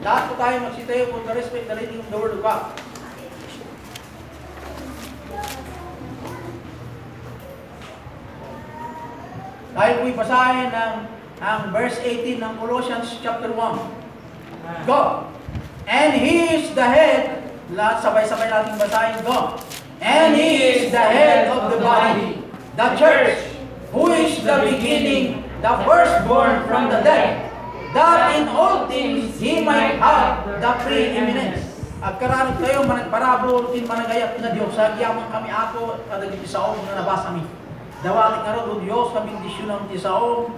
Lahat po tayo magsitayo for the respect the reading of the Word of God. Tayo po'y basahin ang verse 18 ng Colossians chapter 1. Go! And He is the head. Lahat sabay-sabay natin basahin. Go! And He is the head of the body, the church, who is the beginning, the firstborn from the dead, that in all things He might have the preeminence. Agkaranod kayo, managparabol, managayat na Diyos, nagyamang kami ako, kadagiti saong na nabasa mi. Dawalik nga ron, o Diyos, kaming disyon ng tisaong,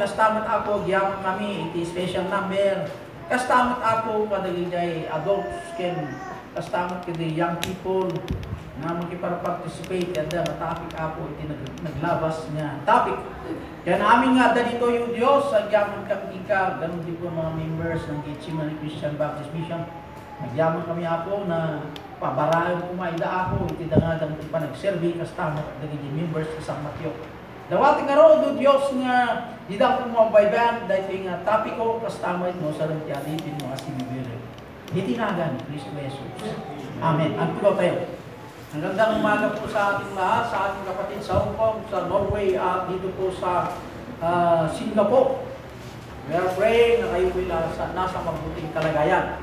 kastamat ako, gyamang kami, iti special number, kastamat ako, kadagiti adults, kastamat kadi young people, na magkipara-participate, kada matapik ako, iti naglabas niya topic. Kaya namin nga dito yung Diyos, nagyamang kami ka, ganun din po mga members ng Gethsemane Christian Baptist Mission. Nagyamang kami ako na pabarayan ko maida ako, iti dangadang kung pa nagservi, kastamat, dagiti members sa San Mateo. Dawati nga ro, do Diyos nga, di daw kong mabaybayan, dahil nga topic ko, kastamat mo sa rintialitin mo as sinibiri. Ditinagan ni Cristo Jesus. Amen. Ang tugaw tayo. Ang gandang umaga po sa ating lahat, sa ating kapatid sa Hong Kong, sa Norway, at dito po sa Singapore. We are praying na kayo po nasa mabuting kalagayan.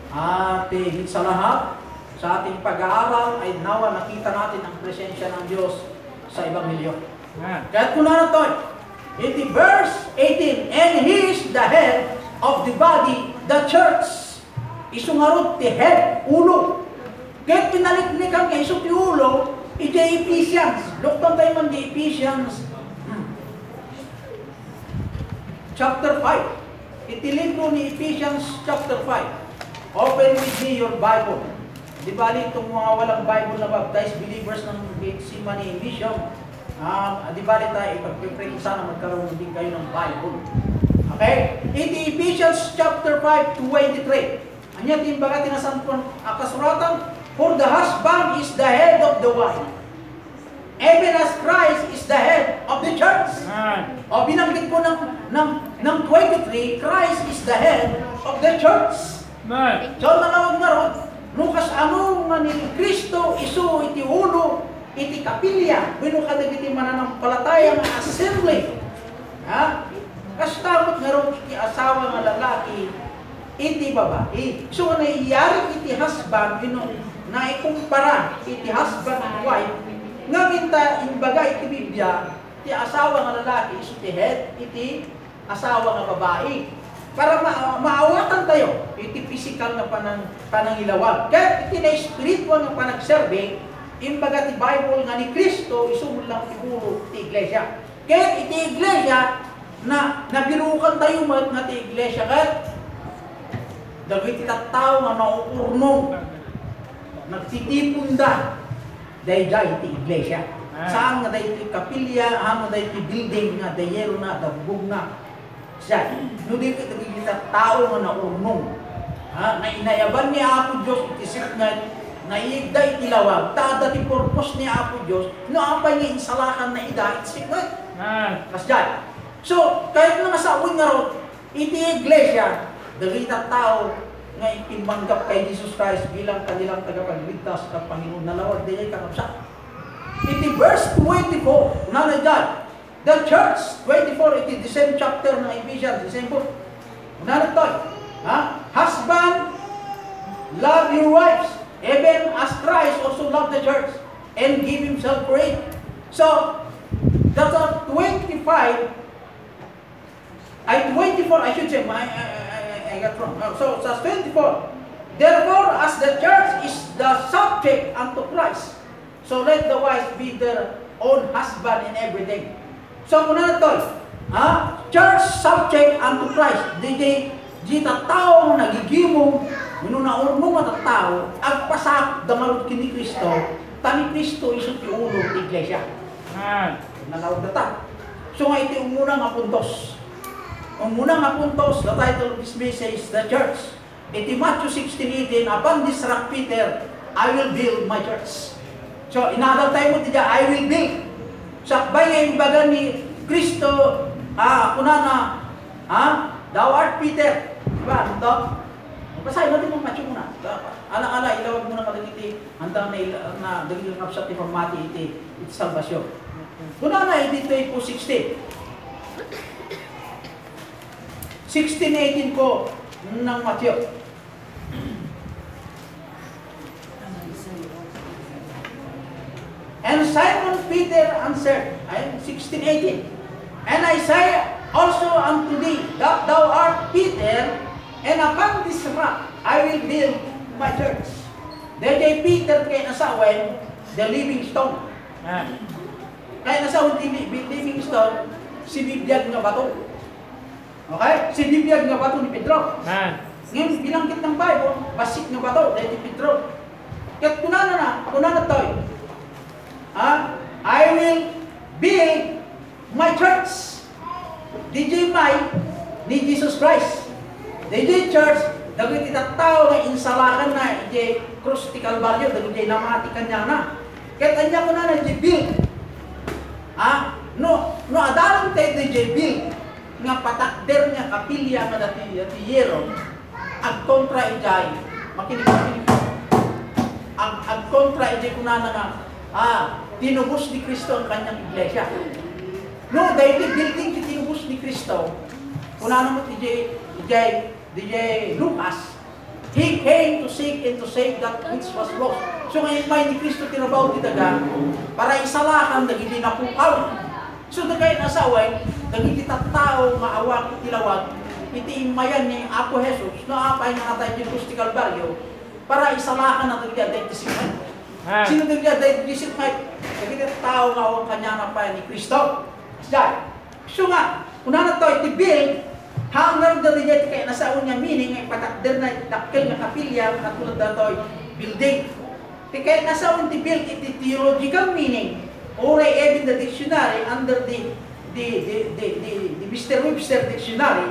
At higit sa lahat, sa ating pag-aaral ay nawa nakita natin ang presensya ng Diyos sa Ebanghelyo. Kaya kung na ito, in the verse 18, and He is the head of the body, the church. Isungarot ti head, ulo. Kaya pinaliknik ang iso ti ulo, iti Ephesians. Luktong tayo man di Ephesians chapter 5. Iti libro ni Ephesians chapter 5. Open with me your Bible. Di ba itong mga walang Bible na baptized believers ng Gethsemane Mission, di ba tayo ipag-pray sana magkaroon din kayo ng Bible. Okay? Iti Ephesians chapter 5 to 23. Anya timbaga tinasan po kasuratan, for the husband is the head of the wife, even as Christ is the head of the church. O binanggit po ng 23, Christ is the head of the church. So nalawag na ron, nukas ano nga ni Kristo isu iti ulo, iti kapilya, binukadag iti mananampalataya nga assembly. Kastamot nga ron iti asawa nga lalaki, iti babae. So nga naiyari iti husband, na ikumpara iti husband and wife, nga minta imbaga iti Biblia, iti asawa nga lalaki, iti head, iti asawa nga babae. Para maawatan tayo, iti physical nga panangilawag. Kaya iti na spiritual nga panagserve, imbaga ti Bible nga ni Kristo, isumul lang siguro ti iglesia. Kaya iti iglesia, na nabirukan tayo nga ti iglesia, kaya dagiti tattao nga nauurnong, nagtitipunda, dahil iti iglesia. Saan nga dahil iti kapilya, nga dahil iti building nga, dayero na, dabog na, siya. Nudi kita tao nga naurnong. Na inayaban ni Apo Diyos iti siknat, naigda iti lawag, tada ti purpose ni Apo Diyos, no apay nga insalakan na ida iti siknat. Kasyan. So, kahit nga masawin nga ron, iti iglesia, dalita tao nga ipimanggap kay Jesus Christ bilang kanilang tagapagligtas ng Panginoon na lawag, di ay kakapsa. Iti verse 24, na dyan, the church, 24, iti the same chapter ng Ephesians, the same book. Unahan ito, husband, love your wives, even as Christ also loved the church, and give Himself for it. So, that's 25, 24, I should say, I got wrong. So, sa 24, therefore, as the church is the subject unto Christ, so let the wife be their own husband in everything. So, kung na ito, church subject unto Christ. Di tao nagigimong, naurnong nga tao, agpasak damalot kini Kristo, tani Kristo isot yung ulo ng iglesia. Nalawag na ta. So, nga iti umunang nga puntos. Umunang nga puntos, the title of this message is the church. Iti Matthew 16:18, upon this rock Peter, I will build my church. So, inadal tayo mo tiya, I will build. Sakbay nga imbaga ni Kristo, ako na, thou art Peter, ba? Ito? Basahin natin mong Matthew muna. Ala-ala, ilawag muna kadagiti. Hantang na dagilang kapsat ni pamati iti salvasyon. Kuna na, dito po 16. 16-18 po ng Matthew. And Simon Peter answered, 16-18, and I say also unto thee, that thou art Peter, and upon this rock I will build my church. Dahil Peter kay nasawen, the living stone. Kaya nasawen living stone, si bibiyag nga bato. Okay? Si bibiyag nga bato ni Pedro. Ngayon, binanggit ng Bible, basik nga bato, dahil ni Pedro. Kaya kunana to'y, I will build my church. DJ May ni Jesus Christ. DJ Church, dagiti tattao na insalakan na, DJ Cruz ti Calvario, dagiti namati kanya na. Kaya kanya ko na build. No adalan tayo DJ build, nga patakder niya kapilya nga dati yero, ag kontra ijay, makinig. Ag kontra ijay ko na nga, tinubos ni Kristo ang kanyang iglesia. No, dahil building ti tinubos ni Kristo, kuna naman DJ Lucas, he came to seek and to save that which was lost. So ngayon may ni Kristo tinabaw ti daga, para isalakan dagiti napukaw. So dagay nasaway, dagiti tattao nga awak tilawag, iti imayan ni Apo Jesus, na apay nga atay di Cruz ti Calvario, para isalakan na dagiti disipline. Sino dagiti disipline? Dagiti tattao nga awak kanya na pa ni Kristo. So nga, una na to, iti build, hanggang dali niya kaya nasaon niya meaning, ay patakder na dakil na kapilya, katulad na to, building. Kaya nasaon ti build, iti theological meaning, or even the dictionary, under the Mr. Webster dictionary,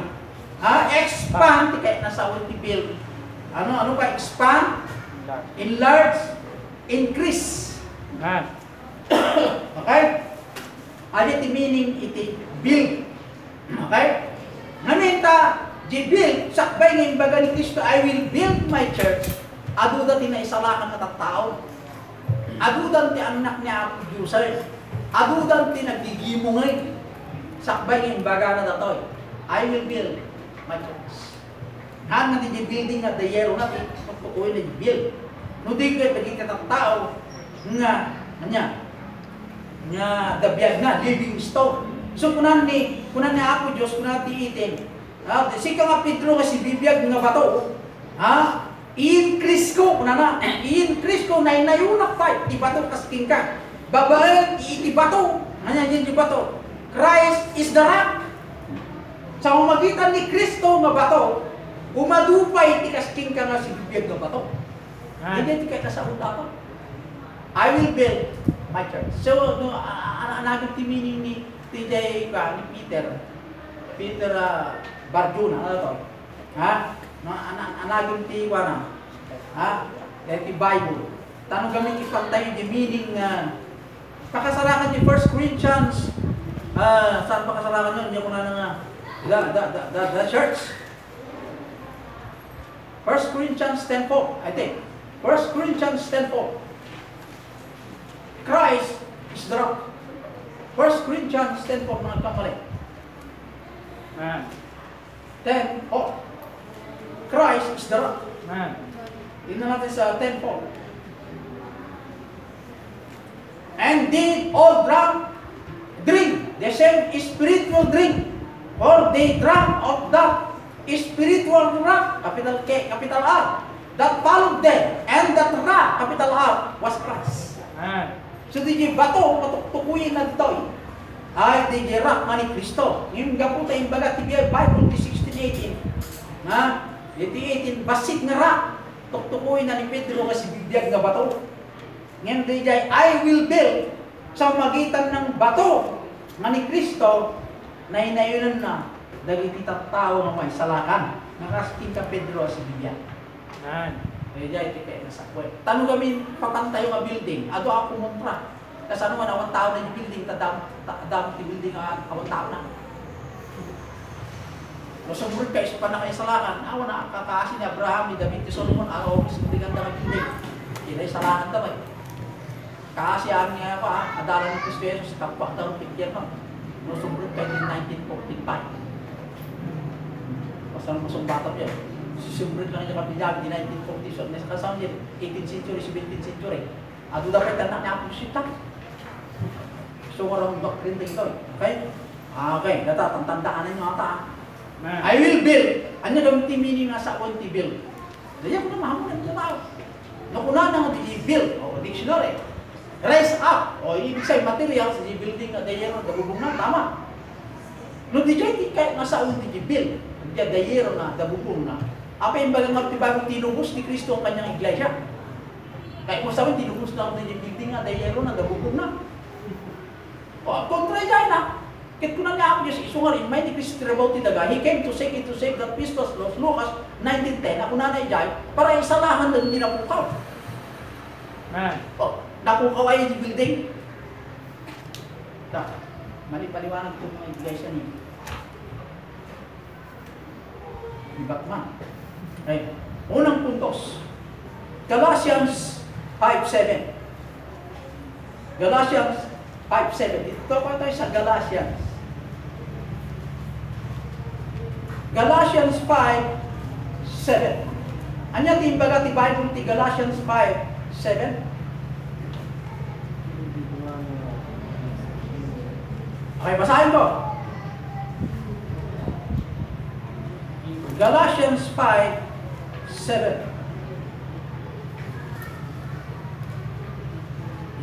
expand, kaya nasaon ti build. Ano ba? Expand, enlarge, increase. Okay? Ano iti meaning iti build. Okay? Naminta, di build, sakbay ng imbaga ni Kristo, I will build my church. Aduda ti na isalakan na tattao. Adudan ti anak niya Apo Diyosay. Adudan ti nagdigimungay. Sakbay ng imbaga na datoy. I will build my church. Hanga ti di building na dayero natin, magpukuhin na di build. No di ko ito tattao nga dabiyag na living stone. So kunan ni Apo Dios kunan ti itin. Si ka nga Pedro kasi bibiyag nga bato. I-increase ko kunana. I-increase ko na inayunak tayo. Ti bato kasking ka. Babae iti bato. Anya di bato. Christ is the rock. Sa umagitan ni Kristo nga bato, umadupay ti kasking ka nga si bibiyag nga bato. Hindi ti kay kasaud dapat. I will build my church. So, anagin ti meaning ni TJ ni Peter Barjuna, ano to? Anagin ti wana. Ti Bible. Tanong kami ipantay di meaning pakasalakan di 1 Corinthians. Saan pakasalakan yun? Hindi ko na the church. 1 Corinthians 10:4, I think. 1 Corinthians 10:4. Christ is the rock. 1 Corinthians 10:4, mga kamali. 10:4. Christ is the rock. Tingnan natin sa 10:4. And did all drink the same spiritual drink, for they drank of that spiritual rock, capital K, capital R, that followed them, and that rock, capital R, was Christ. So di bato patuktukuyin na toy. Ay di rock ni Kristo. Yung gaputa yung baga ti Bible 16:18. Iti 18 basik nga rock. Tuktukuyin na ni Pedro kasi bibiyag nga bato. Ngayon di I will build sa magitan ng bato nga ni Kristo na hinayunan na dagiti tattao nga may salakan. Nakasking ka Pedro si bibiyag. Kaya iti kaya nasa kwet. Tanong kami papantayo nga building, ado ako kumontra. Kasi ano man, awang tao na yung building, tadam ti building awang tao na. Nosumrud ka ispan na kayo salakan. Awa na kakaasi ni Abraham, ni David, ni Solomon, araw ko sa ganda ng hindi. Kinay salakan daw eh. Kaasi amin nga pa, adalan ni Cristo Jesus, kapwa daw ng picture mo. Nosumrud ka in 1945. Pasal masong bata yan. Susumrud lang niya kapilya, di 1940s. So, nasa kasama niya, 18th century, 17th century. Ado dapat anak niya ang sita. So, walang doctrine din ito. Okay? Okay, natatandaan ninyo ata. I will build. Ano gamitin meaning nga sa konti build? Daya ko na mahamunan ito tao. Nakuna na nga di-build. O, dictionary. Raise up. O, ibig sabihin materials, di-building na dayero, dabubong na, tama. No, di dyan, kahit nasa unti di-build. Di dayero na, dabubong na. Apa yung bagang magtibagong tinubos ni Kristo ang kanyang iglesia? Kahit mo sabihin, tinubos na ang di-building na, dayero na, dabubong na. O, kontra dyan na. Kit ko na nga ako Diyos isungarin, may ni Kristo Rebauti daga, He came to seek and to save that piece was lost. Lucas 19:10, ako na na-ijay, para isalahan lang din napukaw. O, napukaw ay yung building. Mali-paliwanag ko mga iglesia niyo. Di Batman. Okay. Unang puntos. Galatians 5:7. Galatians 5:7. Ito pa tayo sa Galatians. Galatians 5:7. Anya timbaga ti Bible ti Galatians 5:7. Okay, basahin ko. Galatians 5:7.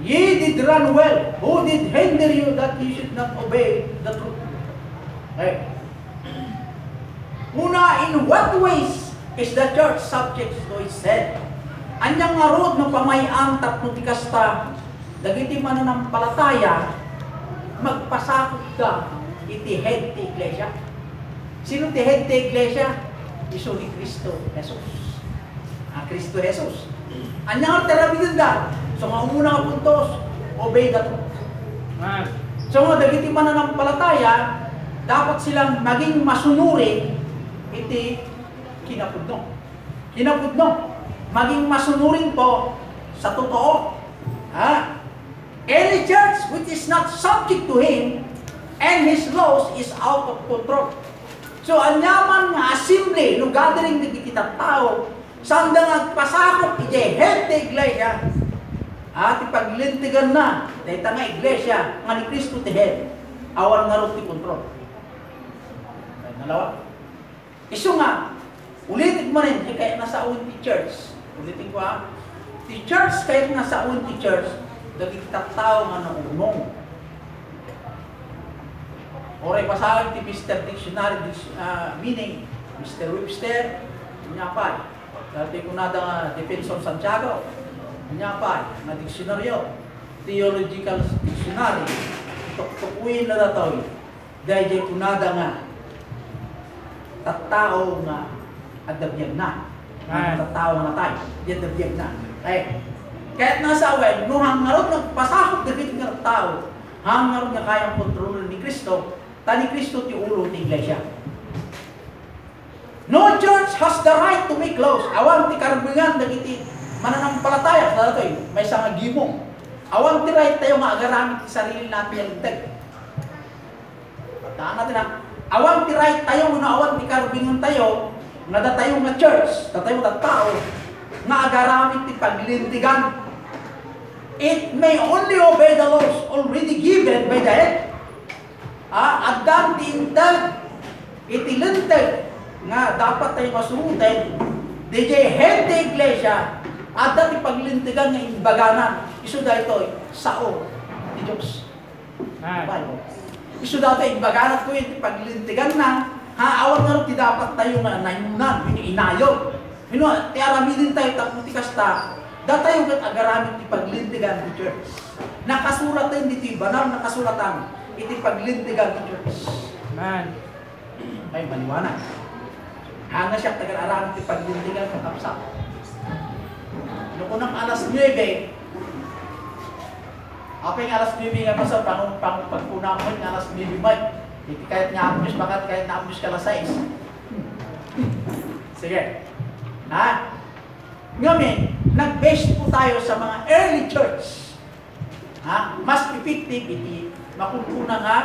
Ye did run well. Who did hinder you that you should not obey the truth? Okay. Una, in what ways is the church subject to its head? Anyang ngarod ng pamayang tapno ti kasta, dagiti mananampalataya, magpasakot ka iti head ti iglesia. Sino ti head ti iglesia? Isu ni Kristo Jesus. Kristo Jesus. Anyang terabidin da. So nga umuna nga puntos, obey the truth. So nga dagiti mananampalataya, dapat silang maging masunurin iti kinapudno. Kinapudno. Maging masunurin po sa totoo. Any church which is not subject to Him and His laws is out of control. So, anyaman nga assembly, no gathering na kita tao, saan nga pasakop, iti head the iglesia, at ipaglintigan na, dahil nga iglesia, nga ni Kristo ti head, awan nga rin ti control. Nalawa? Iso nga, ulitin mo rin, kaya nasa uwin ti church, ulitin ko ti church, kaya nasa uwin ti church, daging tao nga naunong. Oray pasahan ti Mr. Dictionary, meaning, Mr. Webster, nyapay. Dati ko na da Defense of Santiago, nyapay, na diksyonaryo, theological dictionary, tuktukuin na datoy, dahil ko na da nga, tattao nga adabiyag na. Tattao nga tayo, adabiyag na. Kahit nasa away, no hangarot nagpasakot dagiti nga tao, hangarot nga kayang kontrolin ni Kristo, tani Kristo ti ulo ti iglesia. No church has the right to make laws. Awan ti karbingan dagiti mananampalataya datoy, may nga gimong. Awan ti right tayo nga agaramit ti sarili natin yung integ. Pataan natin awan ti right tayo, awan ti karbingan tayo, nga datayo nga church, datayo nga tao, nga agaramit ti paglintigan. It may only obey the laws already given by the head. At dan ti integ, itilinteg, nga dapat tayo masunod, DJ head the iglesia, at dati paglintigan nga imbaganan, iso da ito, sao, ni Diyos. Iso da ito, imbaganan ko yung paglintigan na, awan nga rin, dapat tayo nga nayunan, inayo. Ti aramidin tayo, tapos ti kasta, datayo kat agaramit ti paglintigan ni church. Nakasulatan dito, banal nakasulatan, iti paglintigan ni church. Ay, maliwanag. Hanga siya tagal-aramit ti paglintigan ng kapsa. Noong unang alas 9, apeng alas 9 nga pa sa pagpunamon ng alas 9 may. Iti kahit nga abus, bakit kahit na abus ka alas 6. Sige. Ha? Ngayon, nag-base po tayo sa mga early church. Ha? Mas effective iti makukunan nga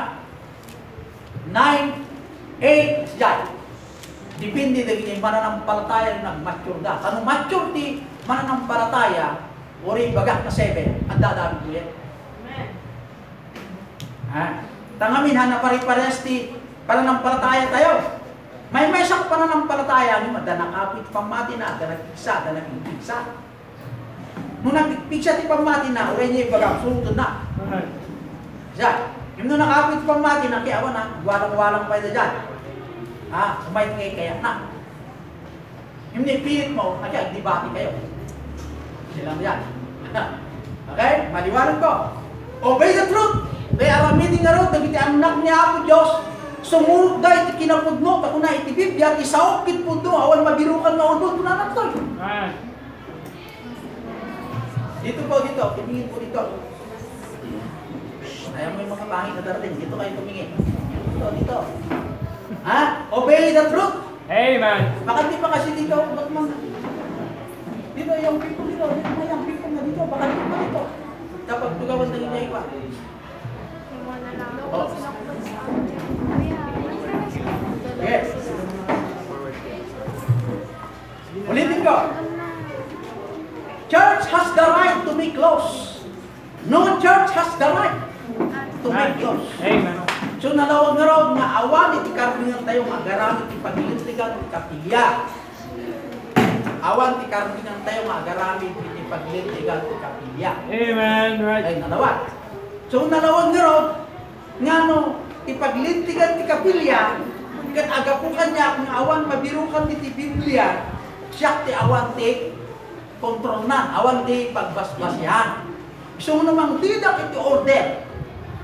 9, 8 dyan. Depende din yung mananampalataya na nag-mature da. Kung mature ti mananampalataya, ori bagak na 7, ang dadami ko yan. Ha? Tangamin ha na pare-pares ti pananampalataya tayo. May isang pananampalataya ni madana kapit pamati na, dana pigsa, dana pigsa. Nung nagpigsa ti pamati na, ori niya bagak sulutod na. Diyan. Yung nung nakapit pamati na, kaya na, walang-walang pa ito dyan. Ha? Umay kaya na. Yung nipilit mo, kaya dibati kayo. Silang yan. Okay? Maliwanag ko. Obey the truth. Kaya aramitin nga ro, dagiti anak niya ako Diyos, sumurot da iti kinapudno, ako na iti Biblia, isaok kitpudno, awan mabirukan nga ulo, tunanak to. Dito po, dito. Tumingin po dito. Ayaw mo yung mga pangit na darating. Dito kayo tumingin. Dito, dito. Ha? Obey the truth. Amen. Bakit di pa kasi dito? Ba't man? Dito yung people dito. Dito mo yung people na dito. Bakit di pa dito? Kapag tugawan na niya iba. Oh. Yes. Ulitin ko. Church has the right to be close. No church has the right to be close. Amen. So nalawag na raw nga awan iti karbingan tayo magaramit iti paglilintigan iti kapilya. Awan iti karbingan tayo magaramit iti paglilintigan iti kapilya. Amen. Right. Ay nalawag. So nalawag na raw nga no ipaglintigan iti kapilya kat agapukan niya kung awan mabirukan iti Biblia siya ti awan ti kontrol na, awan ti pagbasbasyan. So namang tidak iti order,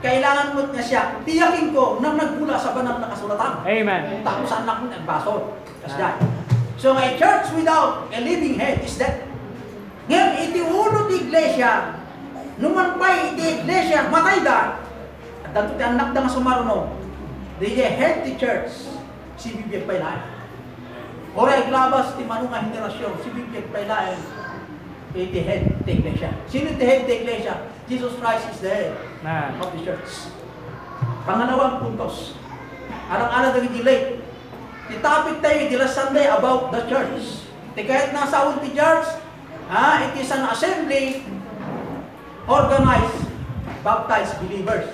kailangan mo na siya, tiyakin ko nang nagbula sa banal na kasulatan. Amen. Tapos anak mo nagbasol. That's so a church without a living head is dead. Ngayon, iti ulo ti iglesia, numan pa'y iti iglesia, matay da. At danto ti anak da nga sumaruno, di head ti church, si Bibiyag pailayan. Ora iglabas ti manunga henerasyon, si Bibiyag pailayan, iti head ti iglesia. Sino ti head ti iglesia? Jesus Christ is the head of the church. Pangalawang puntos. Arang-arang dagi delay. The topic tayo the last Sunday about the church. Ti kahit nasa ti church, it is an assembly organized, baptized believers.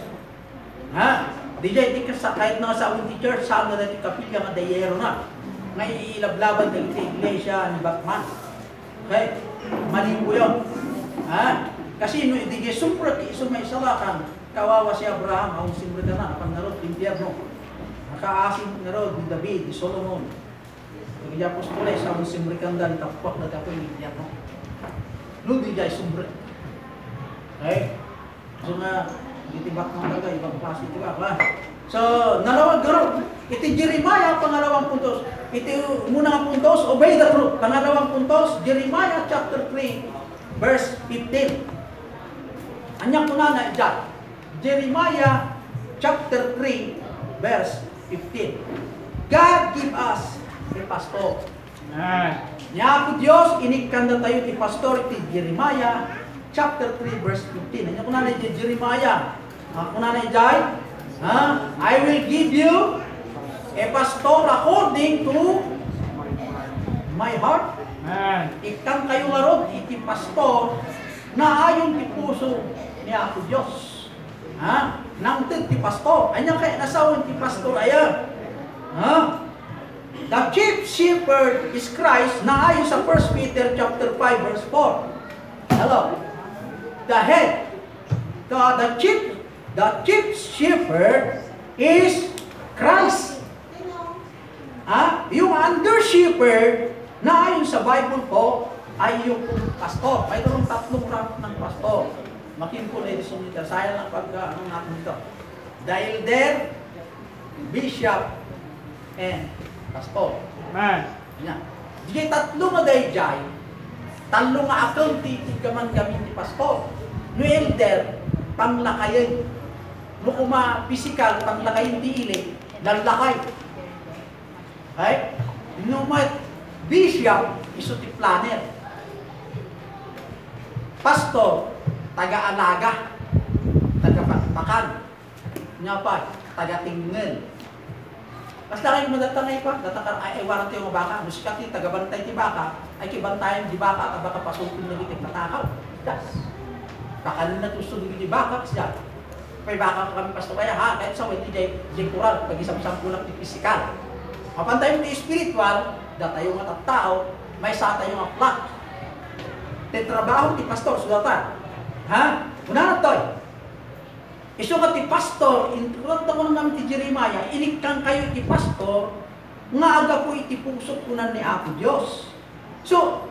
Di kahit nasa ti church, saan na ti kapilya nga dayero na. Ngay ilablaban dagi ti iglesia ni Batman. Okay? Mali po yun. Kasi no, hindi sumprat, may salakan, kawawa si Abraham, ang simrat na, kapag narod, impyerno. Nakaasim narod, ni David, ni Solomon. Pag iya apostoles, ang simrat kanda, tapok na tapo yung impyerno. No, di jay sumprat. Okay? So nga, itibak ng taga, ibang klase ito ka. So, nalawag garo. Iti Jeremiah, pangalawang puntos. Iti munang puntos, obey the truth. Pangalawang puntos, Jeremiah chapter 3, verse 15. Anyang kuna na dyan. Jeremiah chapter 3, verse 15. God give us a pastor. Niya ako Diyos, inikanda tayo ti pastor, ti Jeremiah chapter 3, verse 15. Anyang kuna na dyan, Jeremiah. Kuna na dyan, I will give you a pastor according to my heart. Ikan kayo larod, iti pastor na ayon ti puso ni ako Diyos. Nangtid ti pastor. Anya kaya nasawan ti pastor ayan. The chief shepherd is Christ na ayon sa 1 Peter chapter 5 verse 4. Hello. The head, the chief shepherd is Christ. Yung under shepherd na ayon sa Bible po ay yung pastor. Mayroong tatlong rank ng pastor. Makin po ladies and gentlemen, sayang lang pagka anong natin ito. Dahil there, bishop, and pastor. Di tatlo nga dahil dyan, tatlo nga account titigaman kami ni pastor. No elder, panglakayin. No kuma physical, panglakayin di ili, lalakay. Okay? No might bishop iso ti planner. Pastor taga-alaga, taga-pakpakan. Nga pa, taga-tingel. Basta kayo madatangay pa, datakar ay waran tayo mga baka, musikati, taga-bantay ti baka, ay kibantayan di baka, at baka pasukin na gitik matakaw. Das. Baka na tusunod di baka, siya. May baka kami pasto kaya ha, kahit sa wala di kural, pag-isam-sam kulang ti pisikal. Kapantay mo ti spiritual, datayo nga tao, may sa tayo nga plot. Ti trabaho ti pastor, sudatan. Ha? Una na to'y. Iso ka ti pastor, intulang mo naman ti Jeremiah, inikang kayo ti pastor, nga aga po iti pusok kunan ni Apo Diyos. So,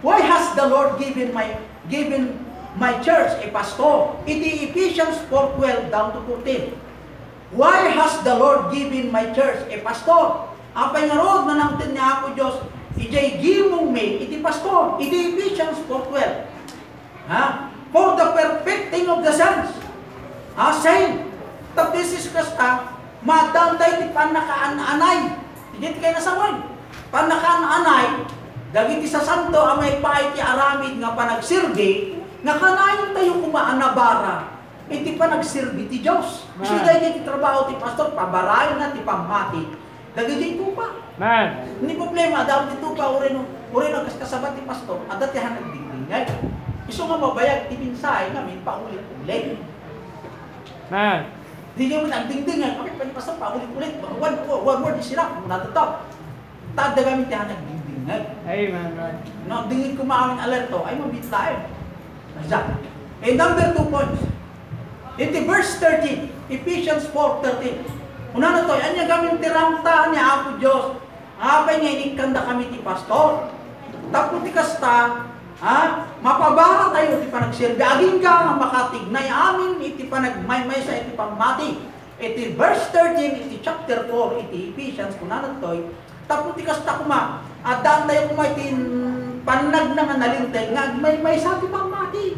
why has the Lord given my church a pastor? Iti Ephesians 4:12 down to 14. Why has the Lord given my church a pastor? Apay nga rod na nangtin ni Apo Diyos, ijay gimong may iti pastor. Iti Ephesians 4:12. Ha? For the perfecting of the saints. Saying, this is kasta, madantay ti panakaananay. Hindi kayo nasawan. Panakaananay, dagiti sa santo, amay paay ti aramid nga panagsirbi, nga kanayon tayo kumaanabara, iti panagsirbi ti Diyos. Kasi dahil ti trabaho ti pastor, pabarayan na ti pamati, dagiti tupa. Hindi problema, daw ti tupa, uri no kasabat ti pastor, at datihan nagdingdingay. Iso nga mabayag, tipinsay namin, paulit-ulit. Hindi nyo nagdingdingay, bakit pa ni pastor, paulit-ulit. One word is enough, muna to. Tada kami tihan nagdingdingay. Amen. Right. No, dingin ko maaming alerto, ay mabit tayo. And number 2 points. Iti verse 13, Ephesians 4:13. Una na to, anya gamin tiramta ni Apo Diyos, apay nga inikanda kami ti pastor. Tapos ti kasta, mapabara tayo iti panagsirbi. Aging ka nga makatignay amin iti panagmaymay sa iti pamati. Iti verse 13, iti chapter 4, iti Ephesians, kunanan to'y, tapos ti kasta kuma, at daan tayo kuma iti panag na nga nalintay, nga may sa iti pamati.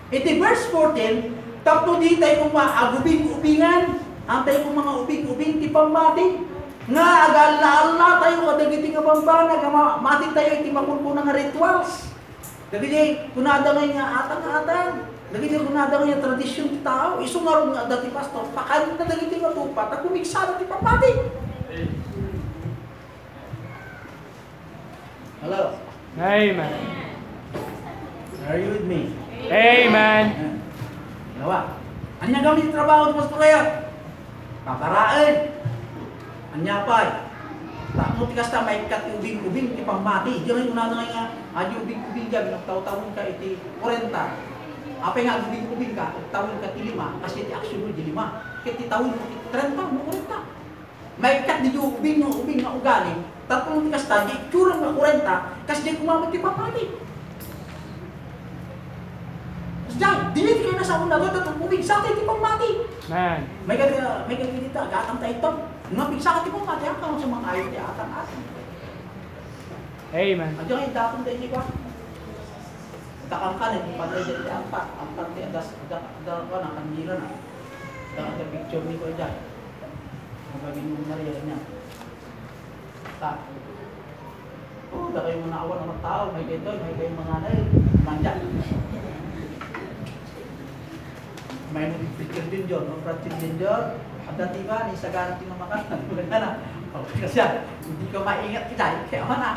Iti verse 14, tapos di tayo kuma agubing-ubingan, ang tayo kung mga ubing-ubing ti pamati. Nga agala-ala tayo kadagiti nga bambana, mati tayo iti makulpuna nga rituals. Dagiti kunada nga atang-atang. Dagiti kunada nga tradisyon ti tao. Iso nga ron nga dati pastor, pakan na dagiti nga tupat, at kumiksara ti pamati. Hello? Amen. Are you with me? Amen. Nawa. Anya gamit trabaho ti pastor kaya? Paparaan. Anya pa'y. Takmo ti kasta may kat ubing-ubing ti pamati. Di rin una nga adi ubing-ubing dyan, nagtaw-tawin ka iti 40. Apay nga ubing-ubing ka, tawin ka ti 5, kasi ti aksyon mo di 5. Kaya ti tawin mo ti 30, mo 40. May kat di ubing nga ugaling, tatlong ti kasta, di itsurang nga 40, kasi di kumamot ti pamati. Diyan, dinit kayo na sa una doon, at umigsa tayo ti pamati. May ganito, gatang tayo ito. Umigsa ka ti pamati, ang sa mga ayaw ti atang-atang. Amen. Diyan kayo datong tayo niyo ba? Takangkan, hindi pa tayo dyan ti ampat. Ampat ti adas, dalawa na, kanila na. Dalawa ti picture ni ko dyan. Magagin mo Maria niya. Da kayo mga naawan ng mga tao, may kayo mga anay, manja. May picture din dyan, picture din dyan. At dati ba, nisagaran din ng makatan. Kasi hindi ka maingat kita, kaya na.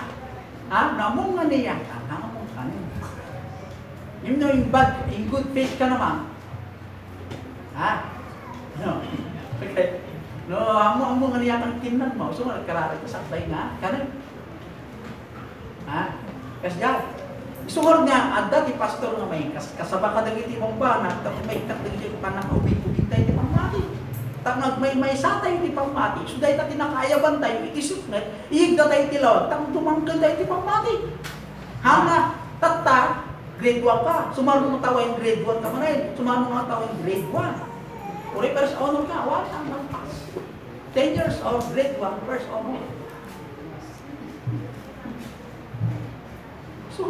Namong nga niya, namong ka niya. Yung no, in good faith ka naman. No. Okay. No, amo nga niya kang kinan mo. So, nagkarara ka sa play nga. Kanan. Kasi dyan. Sungod nga, adda ti pastor nga may kasaba ka dagiti mong bana, tapos may dagiti panakaubig-ubig tayo ti pamati. Tapos may sa tayo ti pamati. So dahil tayo tinakayaban tayo, itisip na, iigda tayo ti lawag, tapos tumangkal tayo ti pamati. Hanga, tata, grade 1 ka. Sumarunong mo tawa yung grade 1 ka man rin. Sumarunong mo tawa yung grade 1. Uri, first honor ka, wala ang pass. 10 years of grade 1, first honor. So,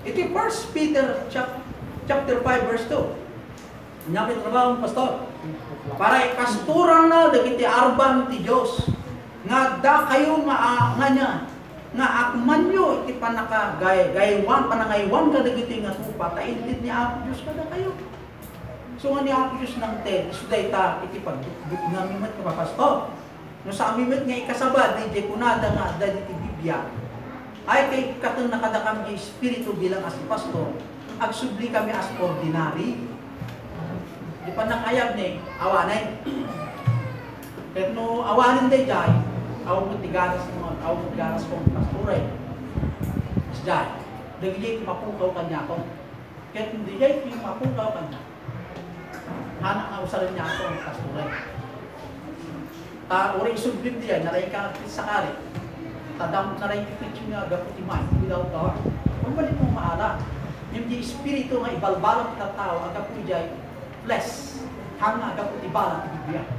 ito 1 Peter chapter 5 verse 2. Nyapit trabaho ng pastor. Para ipasturan na dagiti arban ti Dios nga da kayo nga niya, nga akman nyo, iti panakagaywan, panangaywan kadagiti nga tupa, taintit ni Apo Diyos kada kayo. So nga ni Apo Diyos ng ted, so dayta, iti pagdukduk nga mimat ka papasto. No sa mimat nga ikasabad, di kunada nga, da iti Biblia, ay kay katong nakadakam yung espiritu bilang as pastor, agsubli kami as ordinary. Di pa nakayab ni, awanay. Kaya no awanin day jay, aw mo tigaras kong pastoray. Mas jay, dagili mapukaw kanya ko. Kaya hindi jay, mapukaw kanya. Hanak nga usalan niya ako ang pastoray. Uri isublim diyan, naray ka sa kari. Tadam naray kitchen nga gaputi man, without God. Kung balik mo maala, yung di espiritu nga ibalbalang kita tao, agaputi jay, flesh, hanga agaputi balang ibibiyang.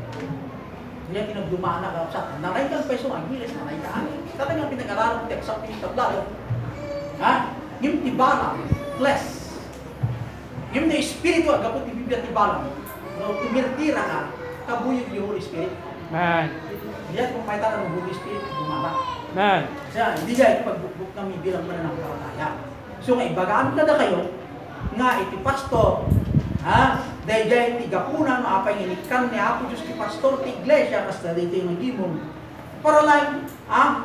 Kaya kinagdumana ka sa naray kang peso ang hilis, naray ka ani. Kata nga pinag-aralan ko sa pinagtablado. Ha? Yung tibala, flesh. Yung na espiritu, agapot ibibigyan tibala. No, tumirtira ka, kabuyog yung Holy Spirit. Man. Diyan kung may tanong ng Holy Spirit, dumala. Man. Kaya hindi dyan pagbukbuk kami bilang mananampalataya. So nga, ibagaan ka na kayo, nga iti pastor, ha? Dahil dyan tigapunan, maapay inikan ni Apo Diyos ki pastor, ti iglesia, kasi dito yung nagimong. Para lang,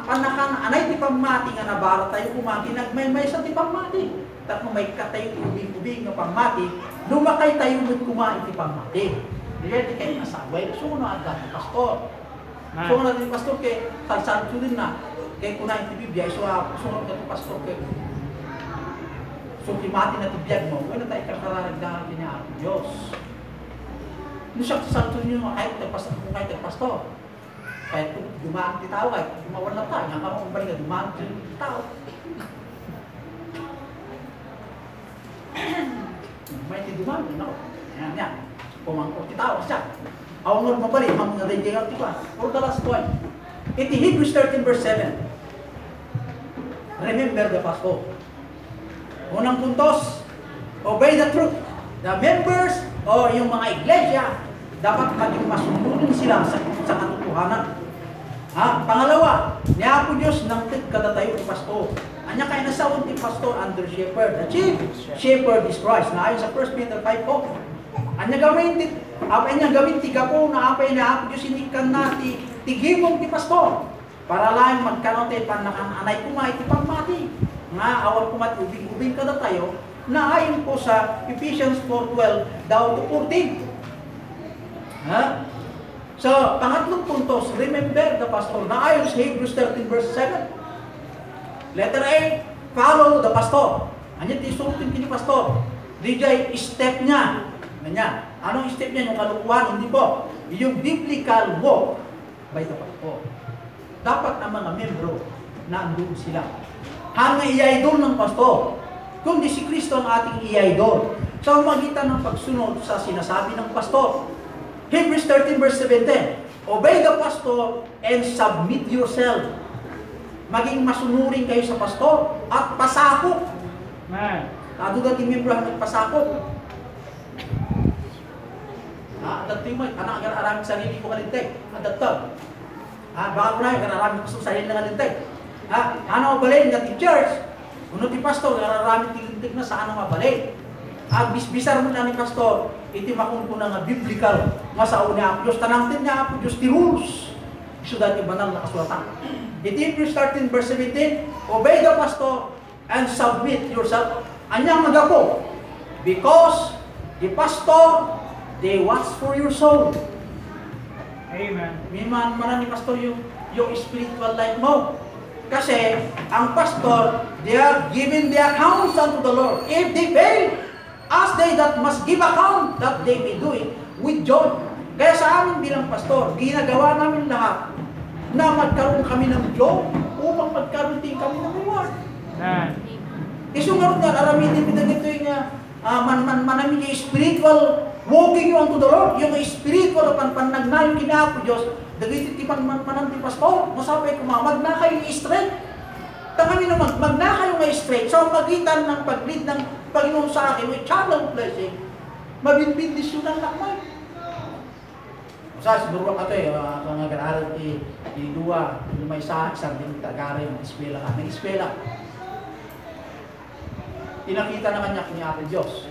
panakan, anay ti pamati nga nabara tayo kumati, nagmay-may sa ti pamati. Tapos may katayo ubing-ubing nga pamati, lumakay tayo mo't kumain ti pamati. Dahil di kayo nasaway, so ano agad ti pastor. So ano ti pastor, kay salsan din na, kay kunain ti Biblia, so sunod ka ti pastor, kay so timati na tibiyag mo, wala tayo kakararagdahan din niya ang Diyos. Ano siya salto niyo, kahit nagpastor, kahit dumaan ti tao, kahit dumawal lang tayo, hanggang kung balik na dumaan ti tao. May ti dumaan, no? Yan. Pumangkot ti tao, siya. Ako nga mabalik, mga rendigal ti kwa. For the last one. Iti Hebrews 13 verse 7. Remember the pastor. Unang puntos, obey the truth. The members o yung mga iglesia, dapat maging masunurin sila sa katotohanan. Pangalawa, ni Apo Diyos nang kadatayo ni pastor. Anya kay nasawon ti pastor under shepherd. The chief shepherd is Christ. Na ayon sa 1 Peter 5 po. Anya gawin ti gapo na apay ni Apo Diyos inikan na tigimong ti pastor. Para lang magkaroon tayo panakananay kumay ti pagmati. Nga awal kumati ubing-ubing kada tayo na ayon po sa Ephesians 4:12 daw to 14. So, pangatlong puntos, remember the pastor na ayon sa Hebrews 13 verse 7. Letter A, follow the pastor. Anyan tisurutin kini pastor. DJ step niya. Ganyan. Anong step niya? Yung kalukuhan? Hindi po. Yung biblical walk by the pastor. Dapat ang mga membro na andun sila. Hanga i-idol ng pastor. Kundi si Kristo ang ating i-idol. Sa magitan ng pagsunod sa sinasabi ng pastor. Hebrews 13 verse 17. Obey the pastor and submit yourself. Maging masunurin kayo sa pastor at pasakop. Man. Tado dati membro ang nagpasakop. Dati mo, anak agar-araming sarili ko kalintay. Dato. Baka ko na yung agar-araming ko sa sarili na kalintay. Ano mabalin nga ti church? Uno ti pastor, agar-araming tilintig na sa ano mabalin. Bisbisar mo na ni pastor, iti makumpuna nga biblical, nga sa una Apo Diyos, tanangtin niya Apo Diyos ti rules. So dati banal na kasulatan. Iti Hebrews 13 verse 17, obey the pastor and submit yourself. Anyang magapo, because the pastor, they watch for your soul. Amen. Miman man ni pastor yung spiritual life mo. Kasi ang pastor, they are giving the accounts unto the Lord. If they fail, as they that must give account, that they may do it with joy. Kaya sa amin bilang pastor, ginagawa namin lahat na magkaroon kami ng joy upang magkaroon din kami ng reward. Isungarot nga, aramitin mo na ito yung manami yung spiritual walking you unto the Lord, yung spiritual panagnayon kinapo Diyos, dagiti mananti pastor, masapay kumamag na kayo straight. Tangami na magna kayo nga straight. So, magitan ng pag-lead ng Panginoon sa akin, may channel blessing, mabinbindisyon ng lakmay. Sa siguro ka ito kung nag-aaral dua, may isang din tagarin, mag-eskwela ka, nag-eskwela. Tinakita na kanya ni Ate Diyos.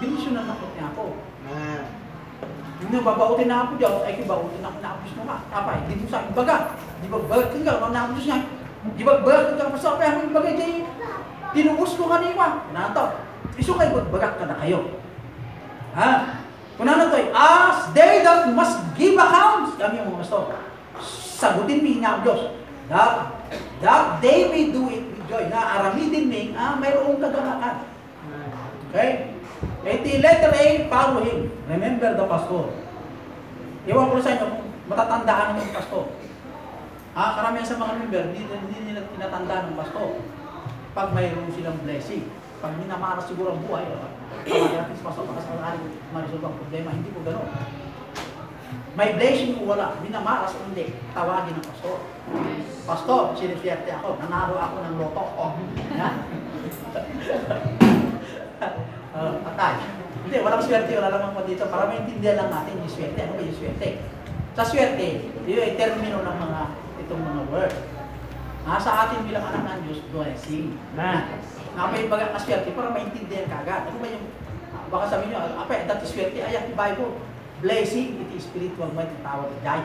Binisyon na nakot niya ako. Hindi babautin na ako Diyos, ay kibautin ako na Diyos mo nga. Apa, hindi mo sa akin baga. Di ba bagay ka, mga Diyos niya. Di ba bagay ka, masapay ako yung bagay niya. Tinubos ko kanina. Nato, iso kayo bagbagak ka na kayo. Ha? Kung ano ito as they that must give accounts, kami yung mga gusto. Sagutin mo ang Diyos. That they may do it with joy. Na aramidin mo, mayroong kaganakan. Okay? Letter A, follow him. Remember the pastor. Iwan ko sa inyo, matatandaan ng pastor. Karamihan sa mga member, hindi nila tinatandaan ng pastor. Pag mayroon silang blessing. Pag minamaras siguro ang buhay, tawagin natin sa pastor, makasalarin, marisolve ang problema. Hindi po gano'n. May blessing ko wala, minamaras o hindi, tawagin ng pastor. Pastor, sinifiyerte ako, nanalo ako ng loto. Patay. Hindi, walang swerte, wala lamang po dito. Para maintindihan lang natin yung swerte. Ano ba yung swerte? Sa swerte, yun ay termino ng itong mga word. Sa atin bilang anak ng Diyos, blessing. May baga ka swerte para maintindihan ka agad. Ano ba yung, baka sabihin nyo, that is swerte, ayan yung Bible. Blessing, it is spiritual might and power to die.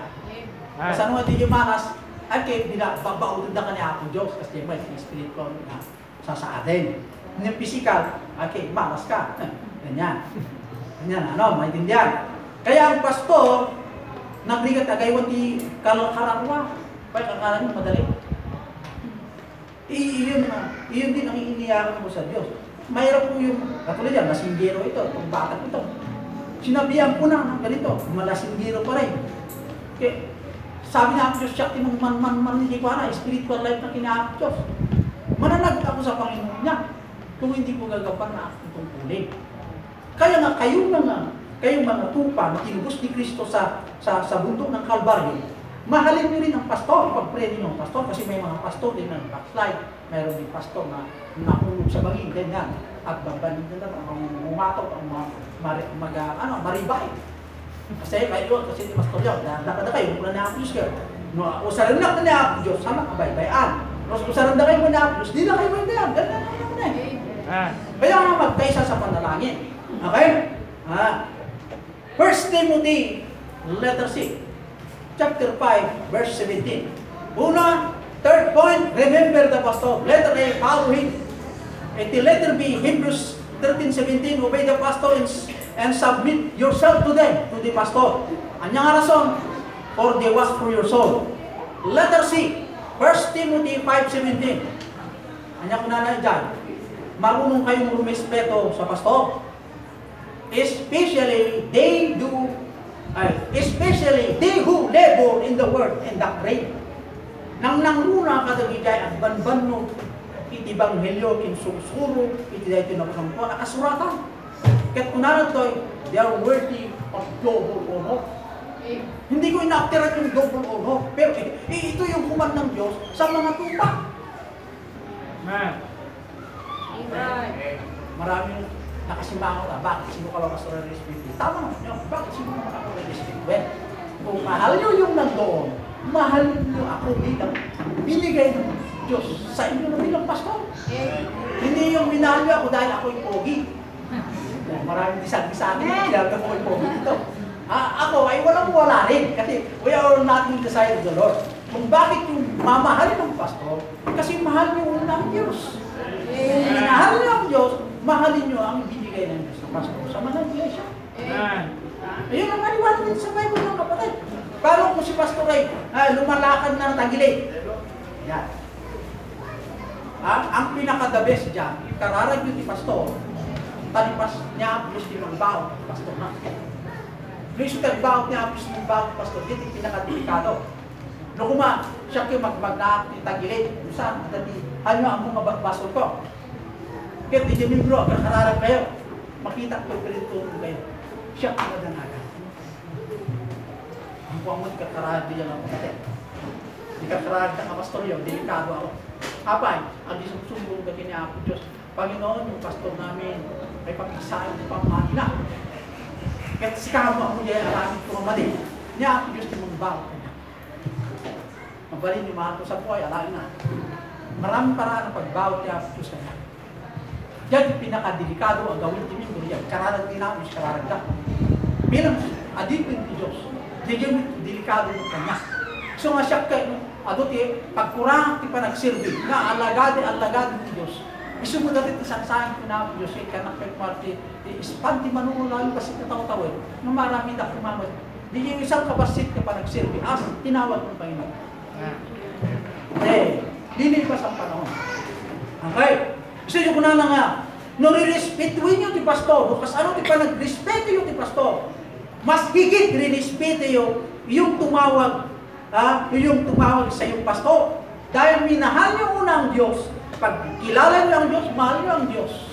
Kasi ano nga yung manas, ay kayo, babautin na ka niya ako Diyos, kasi yung might is spiritual na sa atin. Yung physical, okay, malas ka. Ganyan. Ganyan, maintindihan. Kaya ang pastor, nagligat agaywan di kalakaranwa. Kaya kakaran mo madali. Iyon din ang iniiyakan mo sa Diyos. Mayroon po yung, katulad yan, masinggero ito, itong batang ito. Sinabihan ko na ng ganito, malasinggero pa rin. Okay. Sabi na ako Diyos, siya, timang hindi ko na, spiritual life na kinaakot Diyos. Mananag ako sa Panginoon niya. Kung hindi ko gagapan na akong tungkulin. Kaya nga, kayong mga tupa na tinubos ni Kristo sa bundok ng Kalbaryo, mahalin nyo rin ang pastor, pag-pray nyo ang pastor, kasi may mga pastor din na backslide. Mayroon din pastor na nakulog sa bangin, ganyan. At babanin nila, umatok, maribay. Kasi kayo, kasi ni pastor yun, nakada kayo, wala na ako Diyos kayo. O sarandak na niya ako Diyos, sama kabay-bayan. O sarandak kayo na ako Diyos, di na kayo bayan. Ganyan na yun eh. Kaya nga magkaisa sa panalangin. Okay? 1 Timothy, letter C, chapter 5, verse 17. Una, third point, remember the pastor. Letter A, follow him. At the letter B, Hebrews 13:17, obey the pastor and submit yourself to them, to the pastor. Anyang rason? For they watch for your soul. Letter C, 1 Timothy 5:17. Anyang kunana dyan. Marunong kayong rumespeto sa pastor. Especially they who labor in the word and doctrine. Nang nangruna kadagijay at banbanno, iti banghelyo, kinsusuro, iti dahi tinapasang po, nakasuratan. Kat kunaran to, they are worthy of double honor. Hindi ko inaaktiran yung double honor, pero ito yung kuman ng Diyos sa mga tupa. Maraming nakasimangot bakit sino ka lang pastoral respect? Tama naman, bakit sino ka pastoral respect? Well, kung mahal nyo yung nandoon, mahal nyo ako bilang binigay ng Diyos sa inyo na bilang pastor. Hindi yung minahal nyo ako dahil ako'y pogi. Maraming disag-disagin, dahil ako'y pogi dito. Ako ay walang-wala rin, kasi we are not in the side of the Lord. Kung bakit yung mamahalin ng pastor, kasi mahal nyo ang Diyos. Minahal niyo ang Diyos, mahalin niyo ang binigay ng Diyos ng pastor sa mga iglesia. Ayun ang maliwanag din sa Bible ng kapatid. Paano kung si pastor ay lumalakad na tagilid? Yan. Ang pinaka-the best dyan, kararag yung si pastor, talipas niya Diyos di magbaon, pastor na. Please tagbaon niya Diyos di magbaon, pastor, dito yung pinaka-delikado. No kuma, siya kayo magtagilid, saan? Ano ang mga basol ko? Kaya di dyan yung bro, kararag kayo. Makita ko yung kayo. Siya ang madanaga. Ang buwang mo, di kakararag din yan ang kapatid. Di kakararag na pastor yun, delikado ako. Apay, ang disumsumbong ka kina Diyos. Panginoon, yung pastor namin, ay pag-isahin ng pamahina. Kahit sikama mo yan, alamit ko mamali. Niya, Diyos ti mong bawa. Mabalin yung mga ko sa buhay, alain na. Maraming paraan ng pagbawat niya, Diyos na yan. Yan, pinakadelikado ang gawin din yung yan. Kararag din namin, kararag ka. Bilang adipin ni Diyos, diyan delikado ng kanya. So nga siya kayo, pagkurang ti pa nagsirbi, na alagad ni Diyos. Isu mo dati isang-sayang pinapin Diyos, kaya nakapit marti, ispanti manunulayo kasi kataw-tawin, nung marami na kumamad. Di yung isang kabasit ka pa nagsirbi, tinawag ng Panginoon. Lilipas ang panahon. Okay? Gusto nyo ko na nga, nire-respetuin nyo ti pastor, bukas ano ti pa nag-respeto yung ti pastor, mas higit rin-respeto yung tumawag, yung tumawag sa yung pastor. Dahil minahal nyo una ang Diyos, pag kilala nyo ang Diyos, mahal nyo ang Diyos.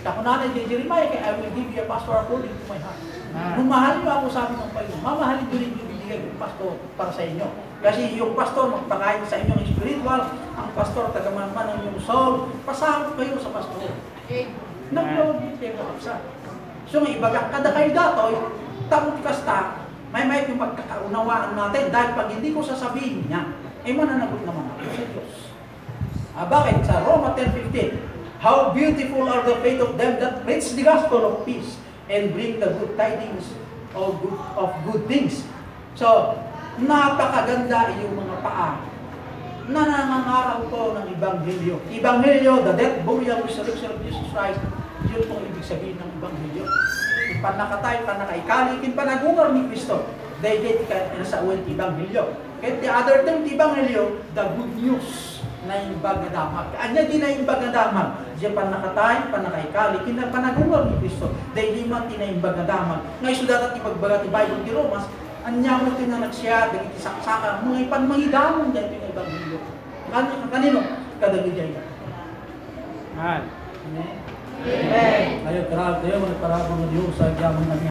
Ako na ni Jeremiah, kaya I will give you a pastor according to my heart. Kung mahal nyo ako, sabi ng Panginoon, mamahalin nyo rin yung binigay ng pastor para sa inyo. Kasi yung pastor magpakain sa inyong spiritual, ang pastor tagamaman ng inyong soul, pasahod kayo sa pastor. Nag-load din kayo kapsa. So nga ibaga, kada kayo datoy, tamot kasta, may yung magkakaunawaan natin dahil pag hindi ko sasabihin niya, mananagot naman ako sa Diyos. Bakit? Sa Roma 10:15, how beautiful are the faith of them that preach the gospel of peace and bring the good tidings of good things. So, napakaganda yung mga paa na nangangaral ko ng Ebanghelyo. Ebanghelyo, the death, burial, resurrection of Jesus Christ, yun pong ibig sabihin ng Ebanghelyo. Panakatay, panakaikalikin, panagungar ni Kristo. Dahil ka sa uwan Ebanghelyo. Kaya the other term, Ebanghelyo, the good news na yung bagadamag. Anya din na yung bagadamag. Diyan panakatay, panakaikalikin, na panagungar ni Kristo. Dahil di man tinayong bagadamag. Ngayon sudatat ipagbagat ni Bible di Romas, anya mo tinanag siya, dahil isaksakan, mga ipanmangidamong dahil yung Ebanghelyo. Kanino? Kadagidya yun. Amen. Amen. Ayo, grabe, wala parabang ng Diyos sa yaman namin.